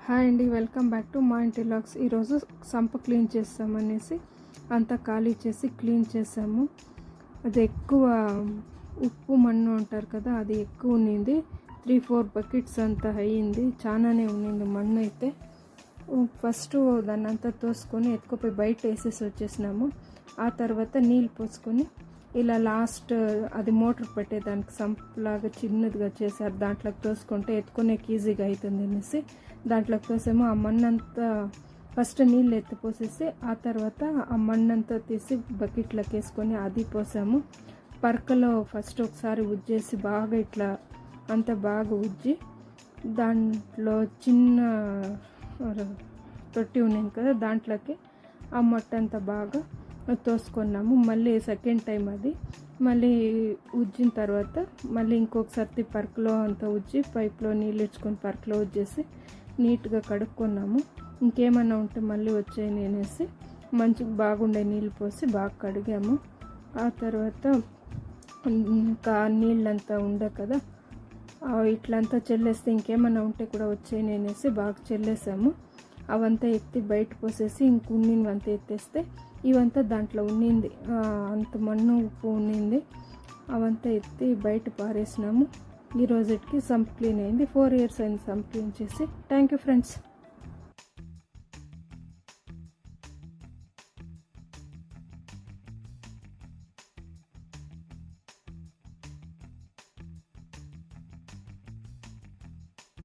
Hi అండి, welcome back to మా ఇంటి వ్లాగ్స్. ఈరోజు సంప క్లీన్ చేస్తామనేసి అంతా ఖాళీ చేసి క్లీన్ చేసాము. అది ఎక్కువ ఉప్పు మన్ను అంటారు కదా, అది ఎక్కువ ఉన్నింది. 3-4 బకెట్స్ అంతా అయ్యింది. చాలానే ఉన్నింది మన్ను అయితే. ఫస్ట్ దాన్ని అంతా తోసుకొని ఎత్తుకుపోయి బయట వేసేసి వచ్చేసినాము. ఆ తర్వాత నీళ్ళు పోసుకొని ఇలా లాస్ట్ అది మోటార్ పెట్టేదానికి సంపులాగా చిన్నదిగా చేశారు. దాంట్లోకి తోసుకుంటే ఎత్తుకునేకి ఈజీగా అవుతుంది అనేసి దాంట్లోకి తోసేమో. ఆ మన్నంతా ఫస్ట్ నీళ్ళు ఎత్తిపోసేసి ఆ తర్వాత ఆ మన్నంతా తీసి బకెట్లోకి వేసుకొని అది పోసాము. పరకలో ఫస్ట్ ఒకసారి ఉజ్జేసి బాగా ఇట్లా అంతా బాగా ఉజ్జి దాంట్లో చిన్న తొట్టి ఉన్నింది కదా, దాంట్లోకి ఆ మొట్టంతా బాగా తోసుకున్నాము. మళ్ళీ సెకండ్ టైం అది మళ్ళీ ఉజ్జిన తర్వాత మళ్ళీ ఇంకొకసారి పరకలో అంతా ఉజ్జి పైప్లో నీళ్ళు ఇచ్చుకొని పరకలో ఉజ్జేసి నీట్గా కడుక్కున్నాము. ఇంకేమన్నా ఉంటే మళ్ళీ వచ్చాయని అనేసి మంచిగా బాగుండే నీళ్ళు పోసి బాగా కడిగాము. ఆ తర్వాత ఇంకా నీళ్ళంతా ఉండే కదా, ఇట్లంతా చెల్లేస్తే ఇంకేమన్నా ఉంటే కూడా వచ్చాయని అనేసి బాగా చెల్లేసాము. అవంతా ఎత్తి బయట పోసేసి ఇంకున్నివంతా ఎత్తేస్తే ఇవంతా దాంట్లో ఉన్నింది, అంత మన్ను ఉప్పు ఉన్నింది. అవంతా ఎత్తి బయట పారేసినాము. ఈ రోజుకి సంప్ క్లీన్ అయింది. 4 years అయింది సంప్ క్లీన్ చేసి. Thank you friends.